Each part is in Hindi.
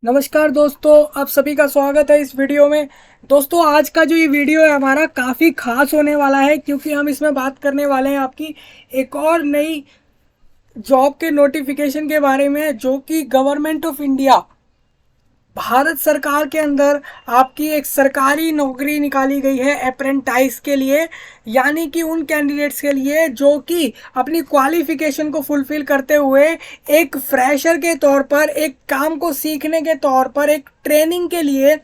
नमस्कार दोस्तों, आप सभी का स्वागत है इस वीडियो में। दोस्तों, आज का जो ये वीडियो है हमारा काफ़ी खास होने वाला है, क्योंकि हम इसमें बात करने वाले हैं आपकी एक और नई जॉब के नोटिफिकेशन के बारे में, जो कि गवर्नमेंट ऑफ इंडिया भारत सरकार के अंदर आपकी एक सरकारी नौकरी निकाली गई है अप्रेंटाइज के लिए। यानी कि उन कैंडिडेट्स के लिए जो कि अपनी क्वालिफिकेशन को फुलफिल करते हुए एक फ्रेशर के तौर पर, एक काम को सीखने के तौर पर, एक ट्रेनिंग के लिए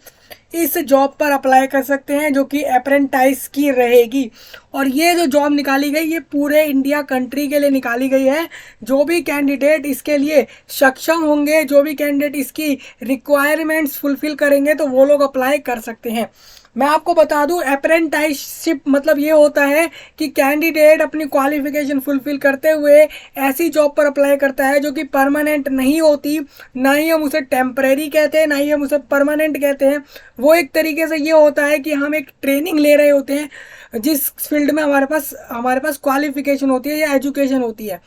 इस जॉब पर अप्लाई कर सकते हैं, जो कि अप्रेंटाइज की रहेगी। और ये जो जॉब निकाली गई, ये पूरे इंडिया कंट्री के लिए निकाली गई है। जो भी कैंडिडेट इसके लिए सक्षम होंगे, जो भी कैंडिडेट इसकी रिक्वायरमेंट्स फुलफिल करेंगे, तो वो लोग अप्लाई कर सकते हैं। मैं आपको बता दूं, अप्रेंटाइजशिप मतलब ये होता है कि कैंडिडेट अपनी क्वालिफिकेशन फुलफिल करते हुए ऐसी जॉब पर अप्लाई करता है जो कि परमानेंट नहीं होती। ना ही हम उसे टेम्परेरी कहते हैं, ना ही हम उसे परमानेंट कहते हैं। वो एक तरीके से ये होता है कि हम एक ट्रेनिंग ले रहे होते हैं जिस फील्ड में हमारे पास क्वालिफिकेशन होती है या एजुकेशन होती है।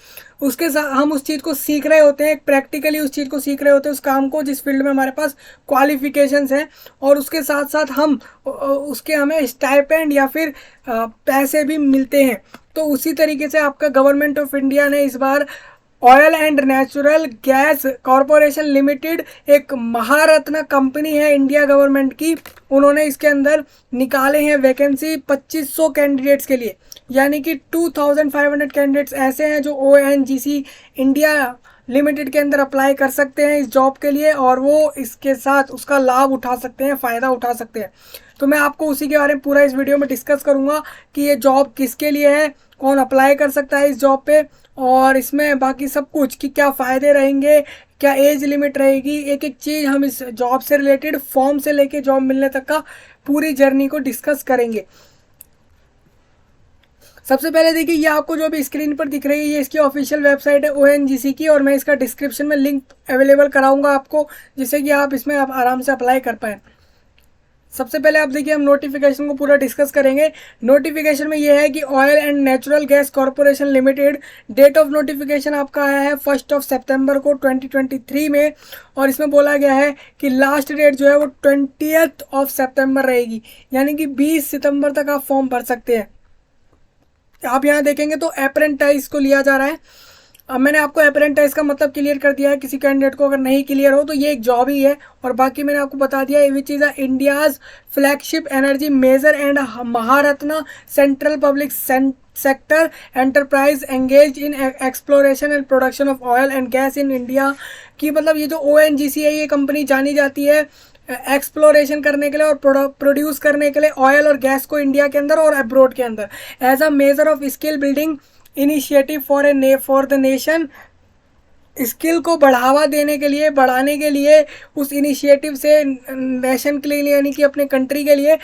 उसके साथ हम उस चीज़ को सीख रहे होते हैं, प्रैक्टिकली उस चीज़ को सीख रहे होते हैं, उस काम को जिस फील्ड में हमारे पास क्वालिफिकेशंस हैं। और उसके साथ साथ हम उसके हमें स्टाइपेंड या फिर पैसे भी मिलते हैं। तो उसी तरीके से आपका गवर्नमेंट ऑफ इंडिया ने इस बार oil and natural gas corporation limited, एक महारत्न कंपनी है इंडिया गवर्नमेंट की, उन्होंने इसके अंदर निकाले हैं वैकेंसी 2500 कैंडिडेट्स के लिए। यानी कि 2500 कैंडिडेट्स ऐसे हैं जो ONGC इंडिया लिमिटेड के अंदर अप्लाई कर सकते हैं इस जॉब के लिए, और वो इसके साथ उसका लाभ उठा सकते हैं, फ़ायदा उठा सकते हैं। तो मैं आपको उसी के बारे में पूरा इस वीडियो में डिस्कस करूंगा कि ये जॉब किसके लिए है, कौन अप्लाई कर सकता है इस जॉब पे, और इसमें बाकी सब कुछ कि क्या फ़ायदे रहेंगे, क्या एज लिमिट रहेगी। एक एक चीज़ हम इस जॉब से रिलेटेड, फॉर्म से लेके जॉब मिलने तक का पूरी जर्नी को डिस्कस करेंगे। सबसे पहले देखिए, ये आपको जो अभी स्क्रीन पर दिख रही है, ये इसकी ऑफिशियल वेबसाइट है ONGC की, और मैं इसका डिस्क्रिप्शन में लिंक अवेलेबल कराऊंगा आपको, जिससे कि आप इसमें आप आराम से अप्लाई कर पाएँ। सबसे पहले आप देखिए, हम नोटिफिकेशन को पूरा डिस्कस करेंगे। नोटिफिकेशन में यह है कि oil and natural gas corporation limited, date of notification आपका आया है 1 सितंबर को 2023 में, और इसमें बोला गया है कि लास्ट डेट जो है वो 20 सितंबर रहेगी। यानी कि 20 सितंबर तक आप फॉर्म भर सकते हैं। आप यहाँ देखेंगे तो अप्रेंटाइज को लिया जा रहा है। अब मैंने आपको अप्रेंटाइज का मतलब क्लियर कर दिया है, किसी कैंडिडेट को अगर नहीं क्लियर हो तो ये एक जॉब ही है। और बाकी मैंने आपको बता दिया है, which is a India's flagship energy major and Maharatna central public sector enterprise engage in exploration and production of oil and gas in India. की मतलब ये जो ONGC है, ये कंपनी जानी जाती है एक्सप्लोरेशन करने के लिए और प्रोड्यूस करने के लिए ऑयल और गैस को इंडिया के अंदर और अब्रोड के अंदर, as a measure of skill building initiative for the nation. Skill को बढ़ावा देने के लिए, बढ़ाने के लिए उस इनिशिएटिव से नेशन के लिए, यानी कि अपने कंट्री के लिए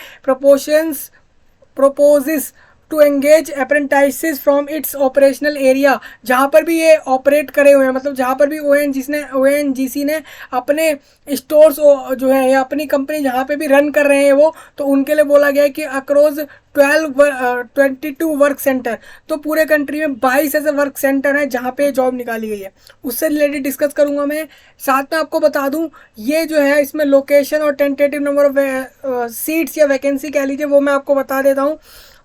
proposes to engage apprentices from its operational area. जहाँ पर भी ये ऑपरेट करे हुए हैं, मतलब जहाँ पर भी ONGC ने अपने स्टोर्स जो है या अपनी कंपनी जहाँ पे भी रन कर रहे हैं वो, तो उनके लिए बोला गया है कि अक्रॉस 22 वर्क सेंटर, तो पूरे कंट्री में 22 ऐसे वर्क सेंटर हैं जहाँ पे जॉब निकाली गई है। उससे रिलेटेड डिस्कस करूँगा मैं। साथ में आपको बता दूँ, ये जो है इसमें लोकेशन और टेंटेटिव नंबर ऑफ सीट्स या वैकेंसी कह लीजिए, वो मैं आपको बता देता हूँ।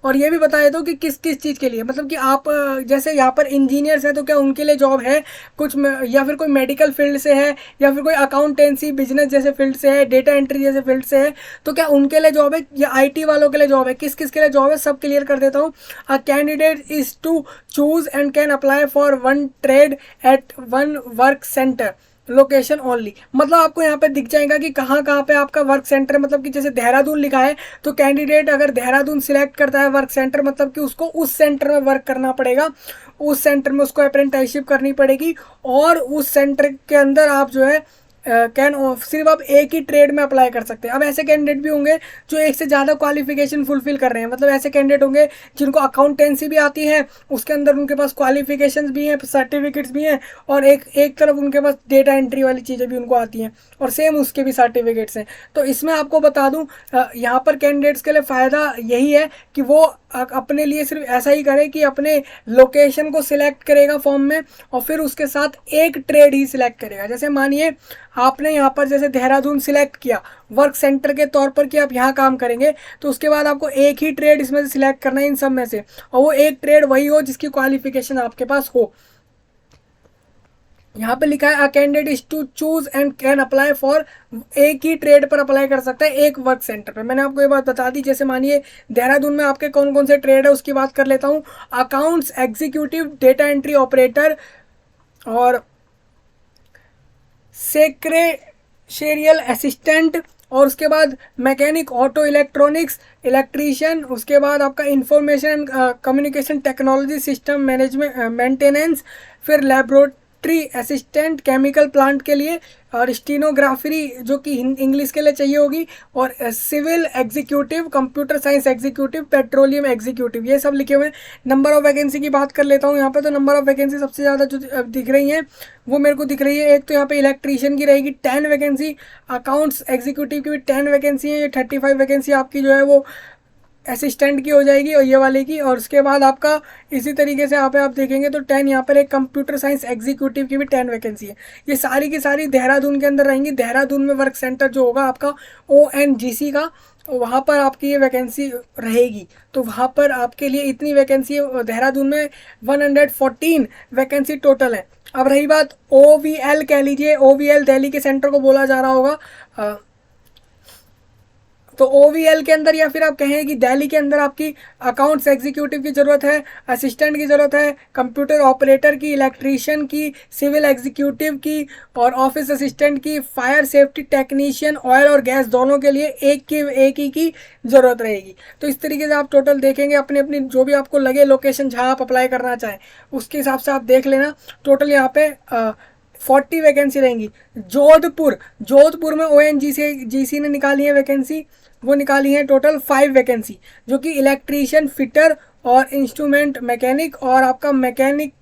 और ये भी बता देता हूँ कि किस किस चीज़ के लिए, मतलब कि आप जैसे यहाँ पर इंजीनियर्स हैं तो क्या उनके लिए जॉब है कुछ या फिर कोई मेडिकल फील्ड से है, या फिर कोई अकाउंटेंसी बिजनेस जैसे फील्ड से है, डेटा एंट्री जैसे फील्ड से है, तो क्या उनके लिए जॉब है, या IT वालों के लिए जॉब है, किस किस के लिए जॉब है, सब क्लियर कर देता हूँ। A candidate is to choose and can apply for one trade at one work centre location only. मतलब आपको यहाँ पे दिख जाएगा कि कहाँ कहाँ पे आपका वर्क सेंटर है। मतलब कि जैसे देहरादून लिखा है, तो कैंडिडेट अगर देहरादून सिलेक्ट करता है वर्क सेंटर, मतलब कि उसको उस सेंटर में वर्क करना पड़ेगा, उस सेंटर में उसको अप्रेंटिसशिप करनी पड़ेगी, और उस सेंटर के अंदर आप जो है सिर्फ आप एक ही ट्रेड में अप्लाई कर सकते हैं। अब ऐसे कैंडिडेट भी होंगे जो एक से ज़्यादा क्वालिफिकेशन फुलफिल कर रहे हैं। मतलब ऐसे कैंडिडेट होंगे जिनको अकाउंटेंसी भी आती है, उसके अंदर उनके पास क्वालिफिकेशंस भी हैं, सर्टिफिकेट्स भी हैं, और एक तरफ उनके पास डेटा एंट्री वाली चीज़ें भी उनको आती हैं, और सेम उसके भी सर्टिफिकेट्स हैं। तो इसमें आपको बता दूं, यहाँ पर कैंडिडेट्स के लिए फ़ायदा यही है कि वो अपने लिए सिर्फ ऐसा ही करे कि अपने लोकेशन को सिलेक्ट करेगा फॉर्म में, और फिर उसके साथ एक ट्रेड ही सिलेक्ट करेगा। जैसे मानिए आपने यहाँ पर जैसे देहरादून सिलेक्ट किया वर्क सेंटर के तौर पर कि आप यहाँ काम करेंगे, तो उसके बाद आपको एक ही ट्रेड इसमें से सिलेक्ट करना है इन सब में से, और वो एक ट्रेड वही हो जिसकी क्वालिफिकेशन आपके पास हो। यहाँ पे लिखा है a candidate is to choose and can apply for, एक ही ट्रेड पर अप्लाई कर सकता है एक वर्क सेंटर पर। मैंने आपको ये बात बता दी। जैसे मानिए देहरादून में आपके कौन कौन से ट्रेड है उसकी बात कर लेता हूँ। Accounts executive, data entry operator, और सेक्रेटेरियल असिस्टेंट, और उसके बाद मैकेनिक, ऑटो इलेक्ट्रॉनिक्स, इलेक्ट्रीशियन, उसके बाद आपका information communication technology system management maintenance, फिर लेबोरेटरी असिस्टेंट केमिकल प्लांट के लिए, और स्टीनोग्राफरी जो कि इंग्लिश के लिए चाहिए होगी, और civil executive, computer science executive, petroleum executive, ये सब लिखे हुए हैं। नंबर ऑफ वैकेंसी की बात कर लेता हूँ यहाँ पे। तो नंबर ऑफ वैकेंसी सबसे ज़्यादा जो दिख रही हैं वो मेरे को दिख रही है, एक तो यहाँ पे इलेक्ट्रीशियन की रहेगी 10 वैकेंसी, अकाउंट्स एग्जीक्यूटिव की भी 10 वैकेंसी है, ये 35 वैकेंसी आपकी जो है वो असिस्टेंट की हो जाएगी और ये वाले की। और उसके बाद आपका इसी तरीके से यहाँ पे आप देखेंगे तो 10 यहाँ पर एक कंप्यूटर साइंस एग्जीक्यूटिव की भी 10 वैकेंसी है। ये सारी की सारी देहरादून के अंदर रहेंगी। देहरादून में वर्क सेंटर जो होगा आपका ONGC का, वहाँ पर आपकी ये वैकेंसी रहेगी। तो वहाँ पर आपके लिए इतनी वैकेंसी है। देहरादून में 114 वैकेंसी टोटल है। अब रही बात OVL, कह लीजिए OVL दिल्ली के सेंटर को बोला जा रहा होगा। तो OVL के अंदर, या फिर आप कहें कि दिल्ली के अंदर आपकी अकाउंट्स एग्जीक्यूटिव की ज़रूरत है, असिस्टेंट की ज़रूरत है, कंप्यूटर ऑपरेटर की, इलेक्ट्रीशियन की, सिविल एग्जीक्यूटिव की, और ऑफिस असिस्टेंट की, फायर सेफ्टी टेक्नीशियन, ऑयल और गैस, दोनों के लिए एक ही की ज़रूरत रहेगी। तो इस तरीके से आप टोटल देखेंगे अपनी अपनी जो भी आपको लगे लोकेशन जहाँ आप अप्लाई करना चाहें उसके हिसाब से आप देख लेना। टोटल यहाँ पे 40 वैकेंसी रहेंगी। जोधपुर में ONGC ने निकाली है वैकेंसी, वो निकाली है टोटल 5 वैकेंसी, जो कि इलेक्ट्रीशियन, फिटर और इंस्ट्रूमेंट मैकेनिक, और आपका मैकेनिक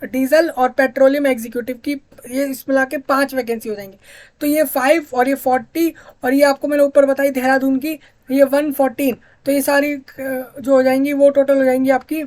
डीजल और पेट्रोलियम एग्जीक्यूटिव की, ये इस मिला के 5 वैकेंसी हो जाएंगी। तो ये 5 और ये 40 और ये आपको मैंने ऊपर बताई देहरादून की ये 114, तो ये सारी जो हो जाएंगी वो टोटल हो जाएंगी आपकी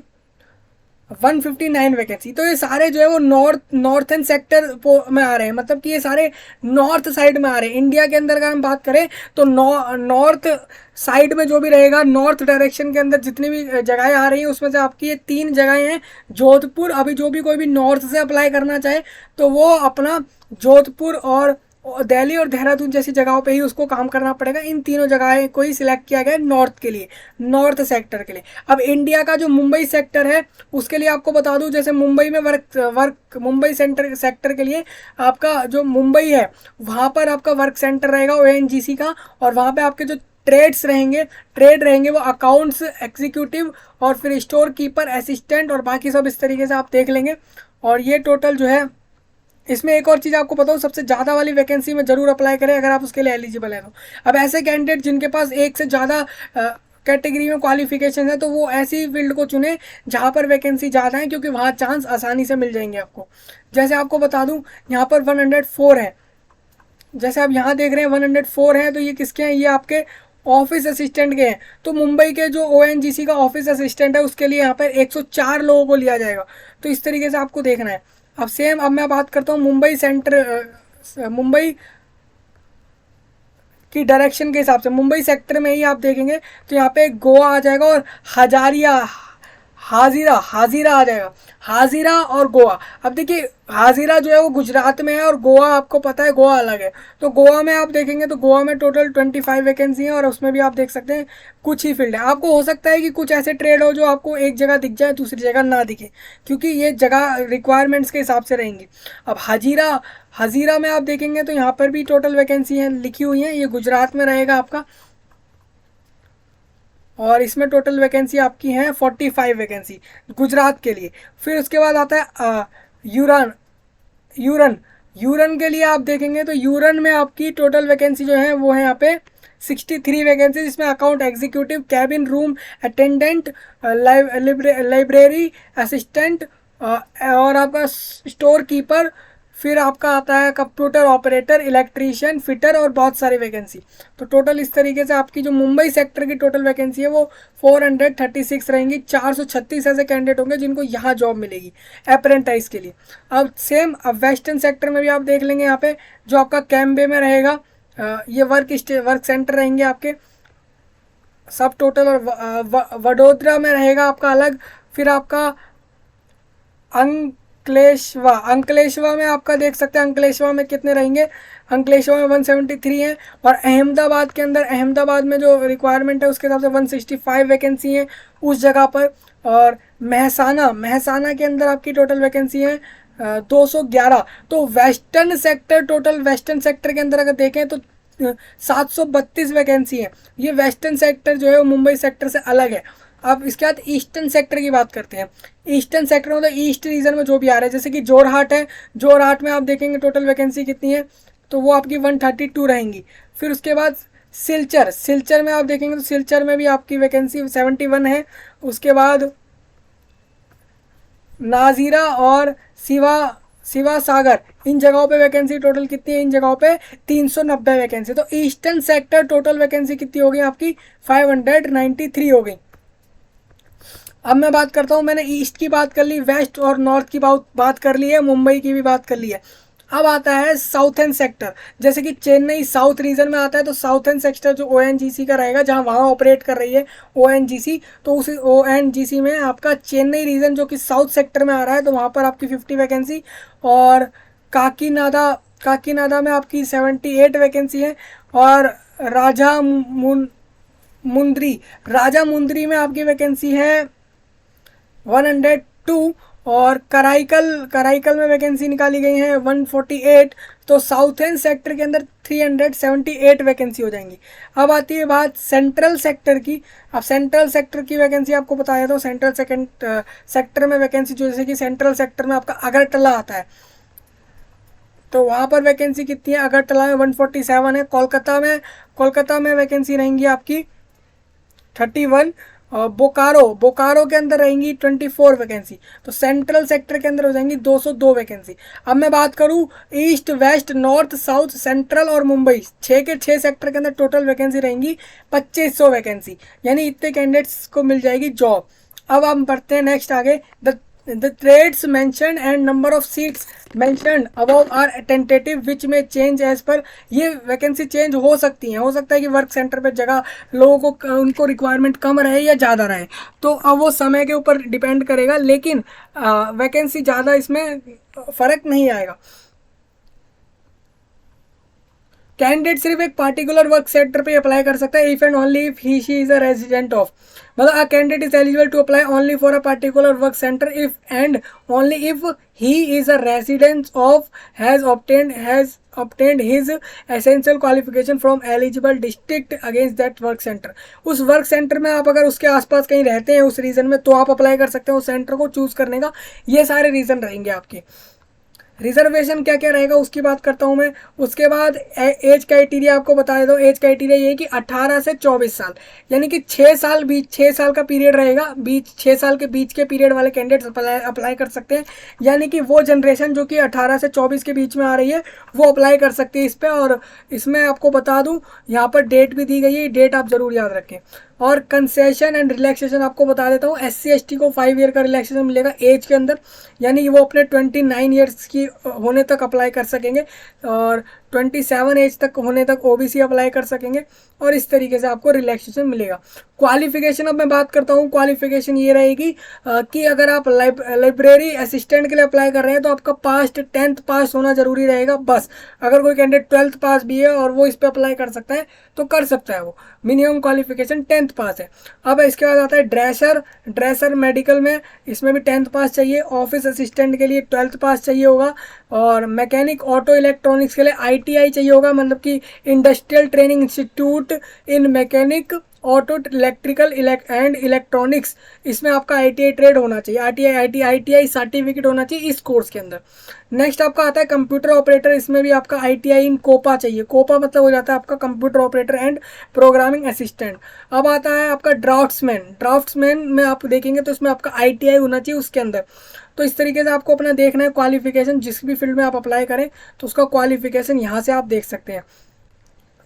159 वैकेंसी। तो ये सारे जो है वो नॉर्थन सेक्टर में आ रहे हैं, मतलब कि ये सारे नॉर्थ साइड में आ रहे हैं। इंडिया के अंदर अगर हम बात करें तो नॉर्थ साइड में जो भी रहेगा, नॉर्थ डायरेक्शन के अंदर जितनी भी जगहें आ रही हैं उसमें से आपकी ये 3 जगहें हैं। जोधपुर, अभी जो भी कोई भी नॉर्थ से अप्लाई करना चाहे तो वो अपना जोधपुर और दिल्ली और देहरादून जैसी जगहों पे ही उसको काम करना पड़ेगा। इन तीनों जगहें को ही सिलेक्ट किया गया है नॉर्थ के लिए, नॉर्थ सेक्टर के लिए। अब इंडिया का जो मुंबई सेक्टर है उसके लिए आपको बता दूं, जैसे मुंबई में मुंबई सेक्टर के लिए आपका जो मुंबई है वहाँ पर आपका वर्क सेंटर रहेगा ONGC का, और वहाँ पे आपके जो ट्रेड रहेंगे वो अकाउंट्स एग्जीक्यूटिव, और फिर स्टोर कीपर, असिस्टेंट, और बाकी सब इस तरीके से आप देख लेंगे। और ये टोटल जो है, इसमें एक और चीज़ आपको बताऊँ, सबसे ज़्यादा वाली वैकेंसी में ज़रूर अप्लाई करें अगर आप उसके लिए एलिजिबल है तो। अब ऐसे कैंडिडेट जिनके पास एक से ज़्यादा कैटेगरी में क्वालिफिकेशन है तो वो ऐसी फील्ड को चुने जहाँ पर वैकेंसी ज़्यादा है, क्योंकि वहाँ चांस आसानी से मिल जाएंगे आपको। जैसे आपको बता दूँ यहाँ पर 104 है, जैसे आप यहाँ देख रहे हैं 104 हैं, तो ये किसके हैं, ये आपके ऑफिस असिस्टेंट के हैं। तो मुंबई के जो ONGC का ऑफिस असिस्टेंट है उसके लिए यहाँ पर 104 लोगों को लिया जाएगा। तो इस तरीके से आपको देखना है। अब मैं बात करता हूँ मुंबई की डायरेक्शन के हिसाब से। मुंबई सेक्टर में ही आप देखेंगे तो यहाँ पे गोवा आ जाएगा, और हाजिरा आ जाएगा, हाजिरा और गोवा। अब देखिए हाजिरा जो है वो गुजरात में है, और गोवा आपको पता है गोवा अलग है। तो गोवा में आप देखेंगे तो गोवा में टोटल 25 वैकेंसी है, और उसमें भी आप देख सकते हैं कुछ ही फील्ड है। आपको हो सकता है कि कुछ ऐसे ट्रेड हो जो आपको एक जगह दिख जाए दूसरी जगह ना दिखे, क्योंकि ये जगह रिक्वायरमेंट्स के हिसाब से रहेंगी। अब हाजिरा में आप देखेंगे तो यहाँ पर भी टोटल वैकेंसी है लिखी हुई है, ये गुजरात में रहेगा आपका, और इसमें टोटल वैकेंसी आपकी है 45 वैकेंसी गुजरात के लिए। फिर उसके बाद आता है यूरन के लिए आप देखेंगे तो यूरन में आपकी टोटल वैकेंसी जो है वो है यहाँ पे 63 वैकेंसी, जिसमें account executive, cabin room attendant, library assistant, और आपका स्टोर कीपर, फिर आपका आता है कंप्यूटर ऑपरेटर, इलेक्ट्रीशियन, फिटर और बहुत सारी वैकेंसी। तो टोटल इस तरीके से आपकी जो मुंबई सेक्टर की टोटल वैकेंसी है वो 436 रहेंगी। 436 ऐसे कैंडिडेट होंगे जिनको यहाँ जॉब मिलेगी अप्रेंटाइज के लिए। अब वेस्टर्न सेक्टर में भी आप देख लेंगे, यहाँ पे जो आपका कैम्बे में रहेगा, ये वर्क सेंटर रहेंगे आपके सब टोटल। और वडोदरा में रहेगा आपका अलग। फिर आपका अंकलेश्वा में आपका देख सकते हैं, अंकलेश्वा में कितने रहेंगे, अंकलेश्वा में 173 हैं। और अहमदाबाद के अंदर, अहमदाबाद में जो रिक्वायरमेंट है उसके हिसाब से 165 वैकेंसी हैं उस जगह पर। और महसाना के अंदर आपकी टोटल वैकेंसी है 211। तो western sector, total western sector के अंदर अगर देखें तो 732 वैकेंसी है। ये वेस्टर्न सेक्टर जो है वो मुंबई सेक्टर से अलग है। अब इसके बाद ईस्टर्न सेक्टर की बात करते हैं। ईस्टर्न सेक्टर मतलब ईस्ट रीजन में जो भी आ रहा है, जैसे कि जोरहाट है, जोरहाट में आप देखेंगे टोटल वैकेंसी कितनी है, तो वो आपकी 132 रहेंगी। फिर उसके बाद सिलचर में आप देखेंगे तो सिलचर में भी आपकी वैकेंसी 71 है। उसके बाद नाजीरा और शिवा सागर, इन जगहों पे वैकेंसी टोटल कितनी है, इन जगहों पे 390 वैकेंसी। तो ईस्टर्न सेक्टर टोटल वैकेंसी कितनी हो गई आपकी 593 हो गई। अब मैं बात करता हूँ, मैंने ईस्ट की बात कर ली, वेस्ट और नॉर्थ की बात कर ली है, मुंबई की भी बात कर ली है। अब आता है साउथर्न सेक्टर, जैसे कि चेन्नई साउथ रीजन में आता है, तो साउथर्न सेक्टर जो ONGC का रहेगा, जहाँ वहाँ ऑपरेट कर रही है ONGC, तो उस ONGC में आपका चेन्नई रीजन जो कि साउथ सेक्टर में आ रहा है, तो वहाँ पर आपकी 50 वैकेंसी। और काकीनाडा में आपकी 78 वैकेंसी है। और राजा मुंद्री में आपकी वैकेंसी है 102। और कराईकल में वैकेंसी निकाली गई है 148। तो साउथर्न सेक्टर के अंदर 378 वैकेंसी हो जाएंगी। अब आती है बात सेंट्रल सेक्टर की। अब सेंट्रल सेक्टर की वैकेंसी आपको बताया था, सेंट्रल सेक्टर में वैकेंसी जो, जैसे कि सेंट्रल सेक्टर में आपका अगरतला आता है, तो वहाँ पर वैकेंसी कितनी है, अगरतला में 147 है। कोलकाता में वैकेंसी रहेंगी आपकी 31। और बोकारो के अंदर रहेंगी 24 वैकेंसी। तो सेंट्रल सेक्टर के अंदर हो जाएंगी 202 वैकेंसी। अब मैं बात करूँ east, west, north, south, central और मुंबई, 6 के 6 सेक्टर के अंदर टोटल वैकेंसी रहेंगी 2500 वैकेंसी, यानी इतने कैंडिडेट्स को मिल जाएगी जॉब। अब हम बढ़ते हैं नेक्स्ट आगे। The trades mentioned and number of seats mentioned above are tentative which may change as per। ये वैकेंसी चेंज हो सकती है, हो सकता है कि वर्क सेंटर पे जगह लोगों को उनको रिक्वायरमेंट कम रहे या ज़्यादा रहे, तो अब वो समय के ऊपर डिपेंड करेगा, लेकिन वैकेंसी ज़्यादा इसमें फ़र्क नहीं आएगा। कैंडिडेट सिर्फ एक पार्टिकुलर वर्क सेक्टर पे अप्लाई कर सकता है if and only if he she is a resident of, मतलब a candidate is eligible to apply only for a particular work centre if and only if he is a resident of has obtained his essential qualification from eligible district against that work center। उस वर्क सेंटर में आप अगर उसके आसपास कहीं रहते हैं उस रीजन में, तो आप अप्लाई कर सकते हैं उस सेंटर को चूज करने का। ये सारे रीजन रहेंगे आपके। रिजर्वेशन क्या क्या रहेगा उसकी बात करता हूँ मैं। उसके बाद एज क्राइटेरिया आपको बता देता हूँ। एज क्राइटेरिया ये है कि 18 से 24 साल, यानी कि 6 साल का पीरियड रहेगा, 6 साल के बीच के पीरियड वाले कैंडिडेट्स अप्लाई कर सकते हैं। यानी कि वो जनरेशन जो कि 18 से 24 के बीच में आ रही है वो अप्लाई कर सकती है इस पर। और इसमें आपको बता दूँ, यहाँ पर डेट भी दी गई है, डेट आप ज़रूर याद रखें। और कंसेशन एंड रिलैक्सेशन आपको बता देता हूँ। SC/ST को 5 ईयर का रिलैक्सेशन मिलेगा एज के अंदर, यानी कि वो अपने 29 ईयर्स की होने तक अप्लाई कर सकेंगे, और 27 एज तक होने तक OBC अप्लाई कर सकेंगे, और इस तरीके से आपको रिलैक्सेशन मिलेगा। क्वालिफिकेशन अब मैं बात करता हूँ। क्वालिफिकेशन ये रहेगी कि अगर आप लाइब्रेरी असिस्टेंट के लिए अप्लाई कर रहे हैं तो आपका 10th पास होना जरूरी रहेगा बस। अगर कोई कैंडिडेट 12th पास भी है और वो इस पर अप्लाई कर सकता है तो कर सकता है, वो मिनिमम क्वालिफिकेशन 10th पास है। अब इसके बाद आता है ड्रेसर मेडिकल में, इसमें भी 10th पास चाहिए। ऑफिस असिस्टेंट के लिए 12th पास चाहिए होगा। और मैकेनिक ऑटो इलेक्ट्रॉनिक्स के लिए ITI चाहिए होगा, मतलब कि industrial training institute in mechanic auto electrical and electronics, इसमें आपका आईटीआई ट्रेड होना चाहिए, आईटीआई सर्टिफिकेट होना चाहिए इस कोर्स के अंदर। नेक्स्ट आपका आता है कंप्यूटर ऑपरेटर, इसमें भी आपका आईटीआई इन कोपा चाहिए। कोपा मतलब हो जाता है आपका computer operator and programming assistant. अब आता है आपका ड्राफ्ट्समैन। ड्राफ्ट्समैन में आप देखेंगे तो इसमें आपका आईटीआई होना चाहिए उसके अंदर। तो इस तरीके से आपको अपना देखना है क्वालिफिकेशन, जिस भी फील्ड में आप अप्लाई करें तो उसका क्वालिफिकेशन यहाँ से आप देख सकते हैं।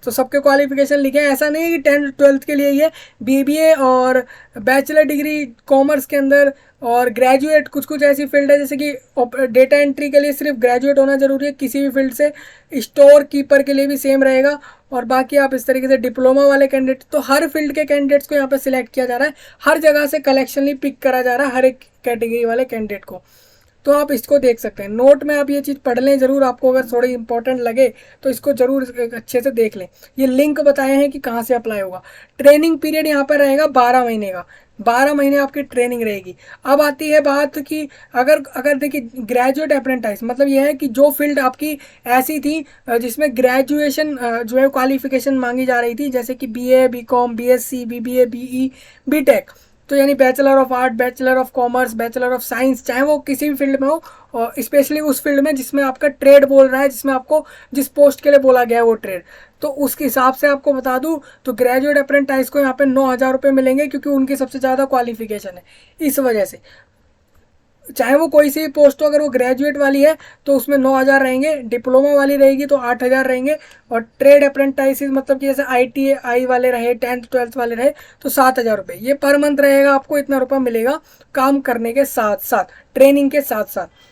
तो सबके क्वालिफिकेशन लिखे हैं, ऐसा नहीं है कि 10th-12th के लिए ये बीबीए और बैचलर डिग्री कॉमर्स के अंदर और ग्रेजुएट, कुछ कुछ ऐसी फील्ड है जैसे कि डेटा एंट्री के लिए सिर्फ ग्रेजुएट होना जरूरी है किसी भी फील्ड से, स्टोर कीपर के लिए भी सेम रहेगा, और बाकी आप इस तरीके से डिप्लोमा वाले कैंडिडेट, तो हर फील्ड के कैंडिडेट्स को यहाँ पर सिलेक्ट किया जा रहा है, हर जगह से कलेक्शनली पिक करा जा रहा है हर एक कैटेगरी वाले कैंडिडेट को। तो आप इसको देख सकते हैं, नोट में आप ये चीज़ पढ़ लें ज़रूर, आपको अगर थोड़ी इंपॉर्टेंट लगे तो इसको ज़रूर अच्छे से देख लें। ये लिंक बताए हैं कि कहाँ से अप्लाई होगा। ट्रेनिंग पीरियड यहाँ पर रहेगा 12 महीने का, 12 महीने आपकी ट्रेनिंग रहेगी। अब आती है बात कि अगर अगर देखिए ग्रेजुएट अप्रेंटिस मतलब ये है कि जो फील्ड आपकी ऐसी थी जिसमें ग्रेजुएशन जो है क्वालिफिकेशन मांगी जा रही थी, जैसे कि BA, BCom, BSc, BBA, BE, BTech, तो यानी bachelor of art, bachelor of commerce, bachelor of science, चाहे वो किसी भी फील्ड में हो, और स्पेशली उस फील्ड में जिसमें आपका ट्रेड बोल रहा है, जिसमें आपको जिस पोस्ट के लिए बोला गया है वो ट्रेड, तो उसके हिसाब से आपको बता दूं तो ग्रेजुएट अप्रेंटिस को यहाँ पे 9,000 रुपये मिलेंगे, क्योंकि उनकी सबसे ज़्यादा क्वालिफिकेशन है। इस वजह से चाहे वो कोई सी पोस्ट हो, अगर वो ग्रेजुएट वाली है तो उसमें 9,000 रहेंगे, डिप्लोमा वाली रहेगी तो 8,000 रहेंगे, और ट्रेड अप्रेंटिस मतलब कि जैसे आईटीआई वाले रहे, 10th-12th वाले रहे तो 7,000 रुपये ये पर मंथ रहेगा। आपको इतना रुपया मिलेगा काम करने के साथ साथ, ट्रेनिंग के साथ साथ।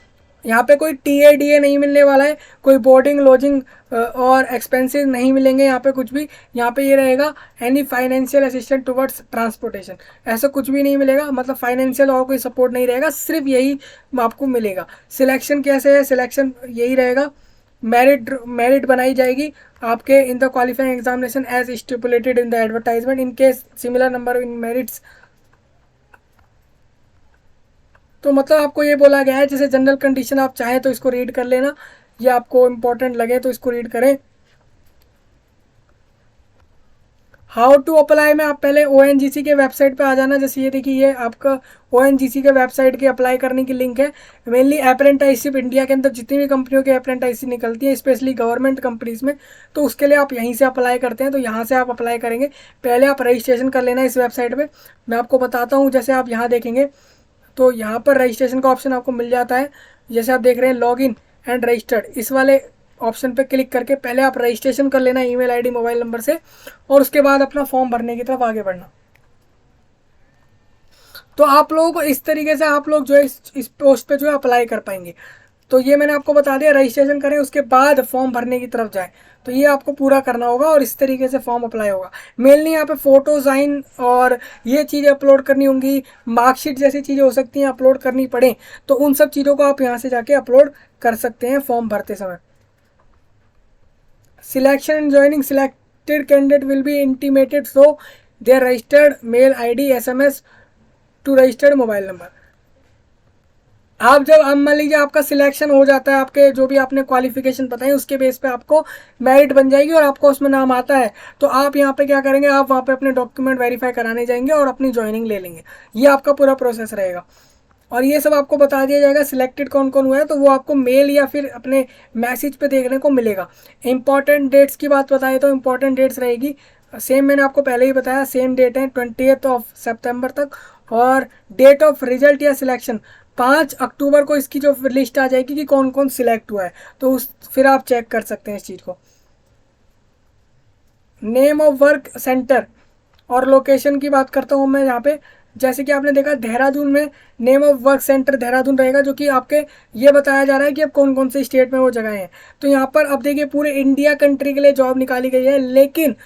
यहाँ पे कोई टीए नहीं मिलने वाला है, कोई बोर्डिंग लॉजिंग और एक्सपेंसेस नहीं मिलेंगे यहाँ पे कुछ भी। यहाँ पे ये रहेगा any financial assistant towards transportation, ऐसा कुछ भी नहीं मिलेगा, मतलब फाइनेंशियल और कोई सपोर्ट नहीं रहेगा, सिर्फ यही आपको मिलेगा। सिलेक्शन कैसे है, सिलेक्शन यही रहेगा, मेरिट बनाई जाएगी आपके in the qualifying examination as stipulated in the advertisement in case similar number in merits. तो मतलब आपको ये बोला गया है, जैसे जनरल कंडीशन आप चाहें तो इसको रीड कर लेना, ये आपको इम्पोर्टेंट लगे तो इसको रीड करें। हाउ टू अप्लाई में आप पहले ओएनजीसी के वेबसाइट पे आ जाना। जैसे ये देखिए, ये आपका ओएनजीसी के वेबसाइट के अप्लाई करने की लिंक है। मेनली अप्रेंटिसशिप इंडिया के अंदर जितनी भी कंपनियों की अप्रेंटिसशिप निकलती है, स्पेशली गवर्नमेंट कंपनीज में, तो उसके लिए आप यहीं से अप्लाई करते हैं, तो यहाँ से आप अप्लाई करेंगे। पहले आप रजिस्ट्रेशन कर लेना इस वेबसाइट पर। मैं आपको बताता हूँ, जैसे आप यहाँ देखेंगे तो यहाँ पर रजिस्ट्रेशन का ऑप्शन आपको मिल जाता है। जैसे आप देख रहे हैं लॉग इन एंड रजिस्टर्ड, इस वाले ऑप्शन पे क्लिक करके पहले आप रजिस्ट्रेशन कर लेना ईमेल आईडी मोबाइल नंबर से, और उसके बाद अपना फॉर्म भरने की तरफ आगे बढ़ना। तो आप लोगों को इस तरीके से आप लोग जो है इस पोस्ट पे जो है अप्लाई कर पाएंगे। तो ये मैंने आपको बता दिया, रजिस्ट्रेशन करें उसके बाद फॉर्म भरने की तरफ जाए, तो ये आपको पूरा करना होगा और इस तरीके से फॉर्म अप्लाई होगा। मेनली यहाँ पे फोटो साइन और ये चीज़ें अपलोड करनी होंगी, मार्कशीट जैसी चीज़ें हो सकती हैं अपलोड करनी पड़े, तो उन सब चीज़ों को आप यहाँ से जाके अपलोड कर सकते हैं फॉर्म भरते समय। Selection and joining, selected candidate will be intimated through their registered mail ID SMS to registered mobile number. आप जब अब मान लीजिए आपका सिलेक्शन हो जाता है, आपके जो भी आपने क्वालिफिकेशन बताई उसके बेस पे आपको मेरिट बन जाएगी और आपको उसमें नाम आता है, तो आप यहाँ पे क्या करेंगे, आप वहाँ पे अपने डॉक्यूमेंट वेरीफाई कराने जाएंगे और अपनी ज्वाइनिंग ले लेंगे। ये आपका पूरा प्रोसेस रहेगा और ये सब आपको बता दिया जाएगा। सिलेक्टेड कौन कौन हुआ है तो वो आपको मेल या फिर अपने मैसेज पे देखने को मिलेगा। इंपॉर्टेंट डेट्स की बात बताएं तो इंपॉर्टेंट डेट्स रहेगी सेम, मैंने आपको पहले ही बताया, सेम डेट है 20 सितंबर तक, और डेट ऑफ रिजल्ट या सिलेक्शन 5 अक्टूबर को इसकी जो लिस्ट आ जाएगी कि कौन कौन सिलेक्ट हुआ है, तो उस फिर आप चेक कर सकते हैं इस चीज़ को। नेम ऑफ वर्क सेंटर और लोकेशन की बात करता हूँ मैं यहाँ पे। जैसे कि आपने देखा देहरादून में name of work centre Dehradun रहेगा, जो कि आपके ये बताया जा रहा है कि अब कौन कौन से स्टेट में वो जगह हैं। तो यहाँ पर अब देखिए पूरे इंडिया कंट्री के लिए जॉब निकाली गई है, लेकिन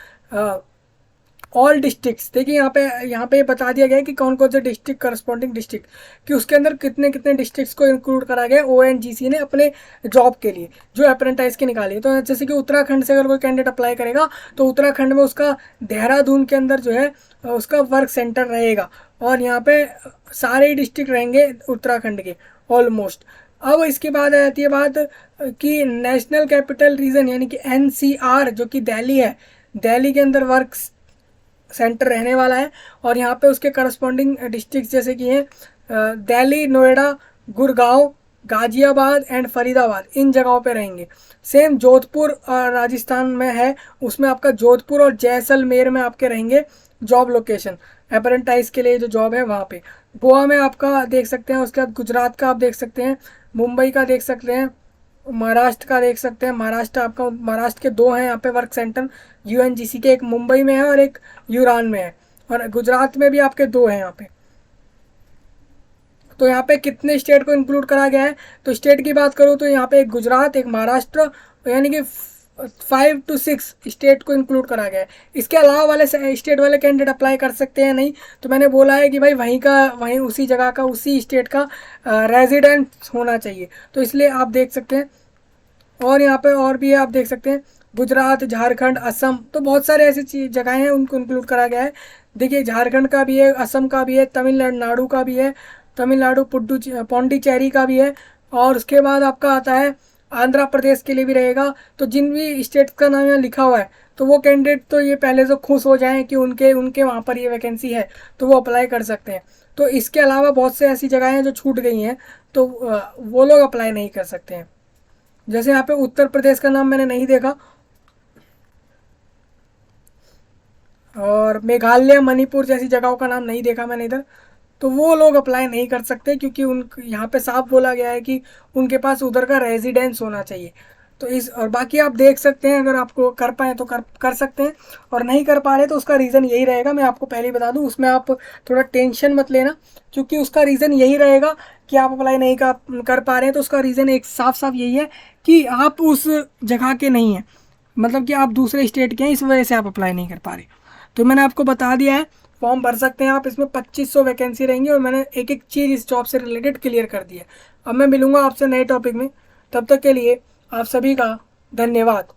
ऑल डिस्ट्रिक्ट्स देखिए यहाँ पे बता दिया गया है कि कौन कौन से डिस्ट्रिक्ट, करस्पॉन्डिंग डिस्ट्रिक्ट कि उसके अंदर कितने कितने डिस्ट्रिक्ट्स को इंक्लूड करा गया ओएनजीसी ने अपने जॉब के लिए जो अप्रेंटिस की निकाली है। तो जैसे कि उत्तराखंड से अगर कोई कैंडिडेट अप्लाई करेगा तो उत्तराखंड में उसका देहरादून के अंदर जो है उसका वर्क सेंटर रहेगा, और यहाँ पे सारे डिस्ट्रिक्ट रहेंगे उत्तराखंड के ऑलमोस्ट। अब इसके बाद आ जाती है बात कि नेशनल कैपिटल रीजन यानी कि एनसीआर जो कि दिल्ली है, दिल्ली के अंदर वर्क सेंटर रहने वाला है। और यहाँ पे उसके करस्पॉन्डिंग डिस्ट्रिक्ट जैसे कि हैं दिल्ली, नोएडा, गुड़गांव, गाजियाबाद एंड फरीदाबाद, इन जगहों पे रहेंगे। सेम जोधपुर राजस्थान में है, उसमें आपका जोधपुर और जैसलमेर में आपके रहेंगे जॉब लोकेशन, अप्रेंटाइज के लिए जो जॉब है वहाँ पे। गोवा में आपका देख सकते हैं, उसके बाद गुजरात का आप देख सकते हैं, मुंबई का देख सकते हैं, महाराष्ट्र का देख सकते हैं। महाराष्ट्र आपका, महाराष्ट्र के 2 हैं यहाँ पे वर्क सेंटर यूएनजीसी के, एक मुंबई में है और एक यूरान में है। और गुजरात में भी आपके 2 हैं यहाँ पे। तो यहाँ पे कितने स्टेट को इंक्लूड करा गया है, तो स्टेट की बात करूँ तो यहाँ पे एक गुजरात, एक महाराष्ट्र, यानी कि 5 to 6 स्टेट को इंक्लूड करा गया है। इसके अलावा वाले स्टेट वाले कैंडिडेट अप्लाई कर सकते हैं नहीं, तो मैंने बोला है कि भाई वहीं उसी जगह का, उसी स्टेट का रेजिडेंट होना चाहिए, तो इसलिए आप देख सकते हैं। और यहाँ पे और भी है, आप देख सकते हैं गुजरात, झारखंड, असम, तो बहुत सारे ऐसी जगहें हैं उनको इंक्लूड करा गया है। देखिए झारखंड का भी है, असम का भी है, तमिलनाडु का भी है, तमिलनाडु पौंडीचेरी का भी है, और उसके बाद आपका आता है आंध्र प्रदेश के लिए भी रहेगा। तो जिन भी स्टेट का नाम यहाँ लिखा हुआ है, तो वो कैंडिडेट तो ये पहले से खुश हो जाएं कि उनके उनके वहाँ पर ये वैकेंसी है, तो वो अप्लाई कर सकते हैं। तो इसके अलावा बहुत से ऐसी जगहें हैं जो छूट गई हैं, तो वो लोग अप्लाई नहीं कर सकते हैं। जैसे यहाँ पे उत्तर प्रदेश का नाम मैंने नहीं देखा, और मेघालय, मणिपुर जैसी जगहों का नाम नहीं देखा मैंने इधर, तो वो लोग अप्लाई नहीं कर सकते, क्योंकि उन यहाँ पे साफ बोला गया है कि उनके पास उधर का रेजिडेंस होना चाहिए। तो इस, और बाकी आप देख सकते हैं, अगर आपको कर पाए तो कर सकते हैं, और नहीं कर पा रहे तो उसका रीज़न यही रहेगा। मैं आपको पहले ही बता दूं, उसमें आप थोड़ा टेंशन मत लेना, क्योंकि उसका रीज़न यही रहेगा कि आप अप्लाई नहीं कर पा रहे हैं। तो उसका रीज़न एक साफ साफ यही है कि आप उस जगह के नहीं हैं, मतलब कि आप दूसरे स्टेट के हैं, इस वजह से आप अप्लाई नहीं कर पा रहे। तो मैंने आपको बता दिया है, फॉर्म भर सकते हैं आप, इसमें 2500 वैकेंसी रहेंगी, और मैंने एक एक चीज़ इस जॉब से रिलेटेड क्लियर कर दी है। अब मैं मिलूंगा आपसे नए टॉपिक में, तब तक के लिए आप सभी का धन्यवाद।